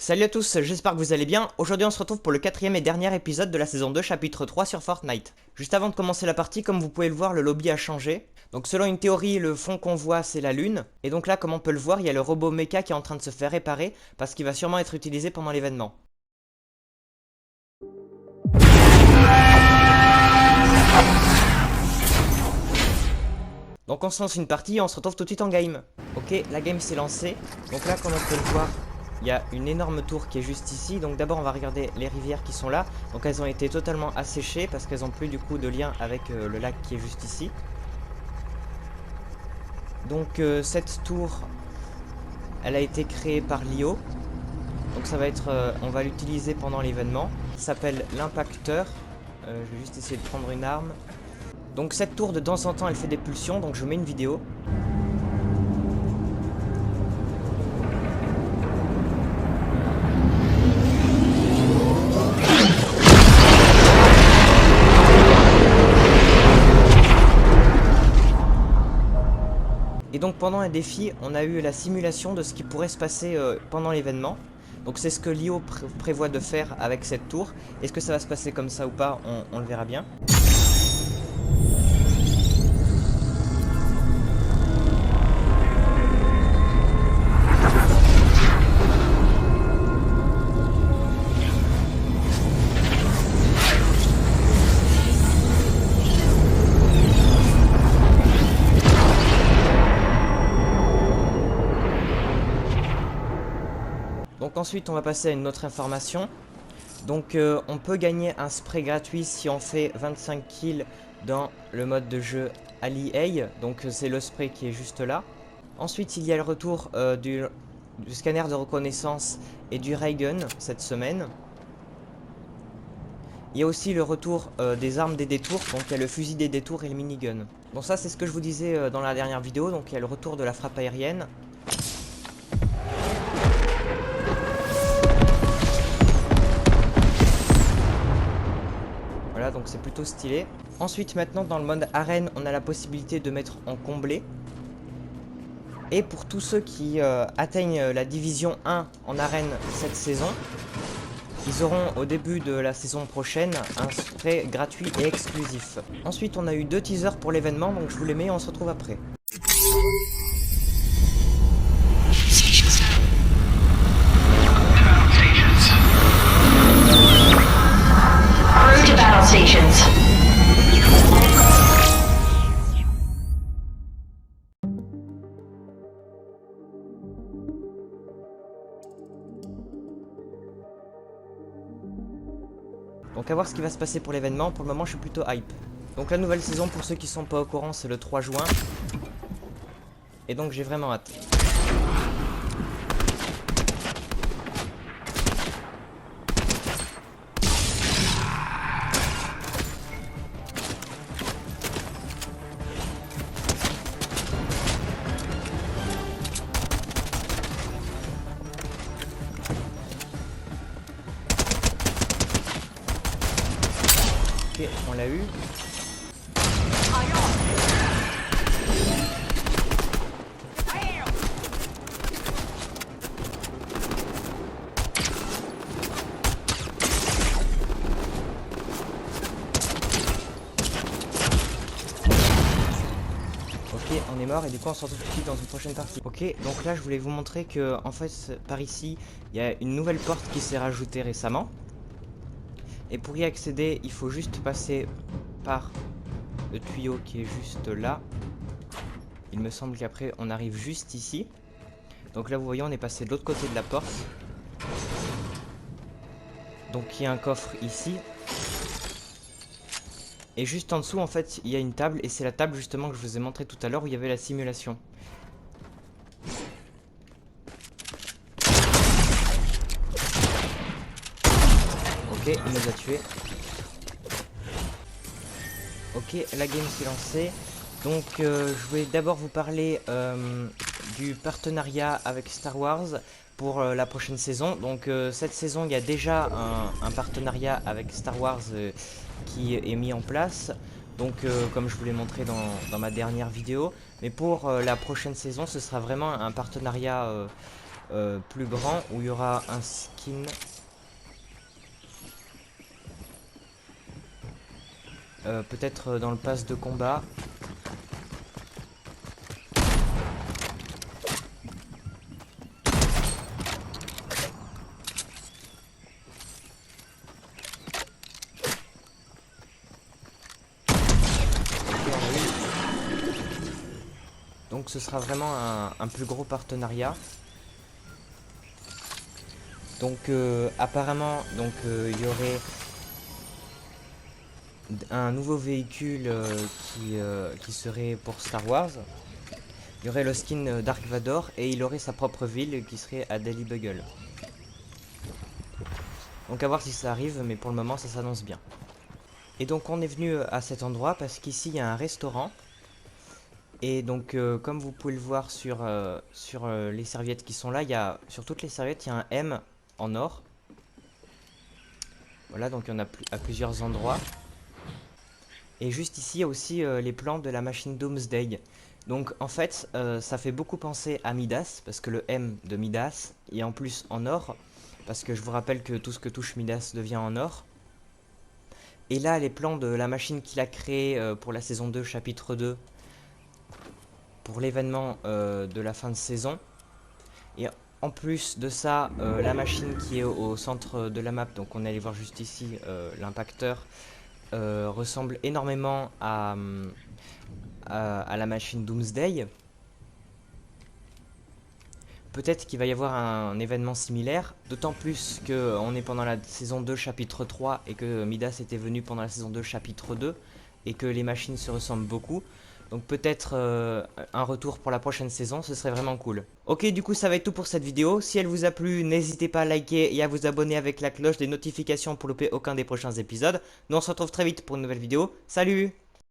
Salut à tous, j'espère que vous allez bien. Aujourd'hui on se retrouve pour le quatrième et dernier épisode de la saison 2 chapitre 3 sur Fortnite. Juste avant de commencer la partie, comme vous pouvez le voir, le lobby a changé. Donc selon une théorie, le fond qu'on voit c'est la lune. Et donc là, comme on peut le voir, il y a le robot mecha qui est en train de se faire réparer parce qu'il va sûrement être utilisé pendant l'événement. Donc on se lance une partie et on se retrouve tout de suite en game. Ok, la game s'est lancée. Donc là, comme on peut le voir, il y a une énorme tour qui est juste ici. Donc d'abord on va regarder les rivières qui sont là. Donc elles ont été totalement asséchées parce qu'elles n'ont plus du coup de lien avec le lac qui est juste ici. Donc cette tour, elle a été créée par Lio. Donc ça va être, on va l'utiliser pendant l'événement. Ça s'appelle l'impacteur. Je vais juste essayer de prendre une arme. Donc cette tour de temps en temps elle fait des pulsions, donc je mets une vidéo. Et donc pendant un défi, on a eu la simulation de ce qui pourrait se passer pendant l'événement. Donc c'est ce que Lio prévoit de faire avec cette tour. Est-ce que ça va se passer comme ça ou pas, on le verra bien. Donc ensuite on va passer à une autre information. Donc on peut gagner un spray gratuit si on fait 25 kills dans le mode de jeu Ali A. Donc c'est le spray qui est juste là. Ensuite il y a le retour du scanner de reconnaissance et du ray gun cette semaine. Il y a aussi le retour des armes des détours, donc il y a le fusil des détours et le minigun. Donc ça c'est ce que je vous disais dans la dernière vidéo, donc il y a le retour de la frappe aérienne. Voilà, donc c'est plutôt stylé. Ensuite, maintenant, dans le mode arène, on a la possibilité de mettre en comblé. Et pour tous ceux qui atteignent la division 1 en arène cette saison, ils auront au début de la saison prochaine un spray gratuit et exclusif. Ensuite, on a eu 2 teasers pour l'événement, donc je vous les mets et on se retrouve après. Donc à voir ce qui va se passer pour l'événement, pour le moment je suis plutôt hype. Donc la nouvelle saison, pour ceux qui sont pas au courant, c'est le 3 juin. Et donc j'ai vraiment hâte. Ok, on l'a eu. Ok, on est mort et du coup on se retrouve tout de suite dans une prochaine partie. Ok, donc là je voulais vous montrer que en fait par ici il y a une nouvelle porte qui s'est rajoutée récemment. Et pour y accéder, il faut juste passer par le tuyau qui est juste là. Il me semble qu'après on arrive juste ici. Donc là vous voyez on est passé de l'autre côté de la porte. Donc il y a un coffre ici. Et juste en dessous en fait il y a une table. Et c'est la table justement que je vous ai montré tout à l'heure où il y avait la simulation. Ok, il nous a tués. Ok, la game s'est lancée. Donc je vais d'abord vous parler du partenariat avec Star Wars pour la prochaine saison. Donc cette saison il y a déjà un partenariat avec Star Wars qui est mis en place. Donc comme je vous l'ai montré dans ma dernière vidéo. Mais pour la prochaine saison ce sera vraiment un partenariat plus grand où il y aura un skin. Peut-être dans le pass de combat. Donc ce sera vraiment un plus gros partenariat. Donc apparemment il y aurait un nouveau véhicule qui serait pour Star Wars. Il y aurait le skin Dark Vador et il aurait sa propre ville qui serait à Daily Bugle. Donc à voir si ça arrive, mais pour le moment ça s'annonce bien. Et donc on est venu à cet endroit parce qu'ici il y a un restaurant. Et donc comme vous pouvez le voir sur les serviettes qui sont là, sur toutes les serviettes il y a un M en or. Voilà, donc il y en a à plusieurs endroits. Et juste ici il y a aussi les plans de la machine Doomsday. Donc en fait ça fait beaucoup penser à Midas, parce que le M de Midas est en plus en or. Parce que je vous rappelle que tout ce que touche Midas devient en or. Et là les plans de la machine qu'il a créée pour la saison 2 chapitre 2. Pour l'événement de la fin de saison. Et en plus de ça, la machine qui est au centre de la map, donc on est allé voir juste ici, l'impacteur, ressemble énormément à la machine Doomsday. Peut-être qu'il va y avoir un événement similaire, d'autant plus qu'on est pendant la saison 2 chapitre 3 et que Midas était venu pendant la saison 2 chapitre 2 et que les machines se ressemblent beaucoup. Donc peut-être un retour pour la prochaine saison, ce serait vraiment cool. Ok, du coup ça va être tout pour cette vidéo. Si elle vous a plu, n'hésitez pas à liker et à vous abonner avec la cloche des notifications pour louper aucun des prochains épisodes. Nous on se retrouve très vite pour une nouvelle vidéo. Salut!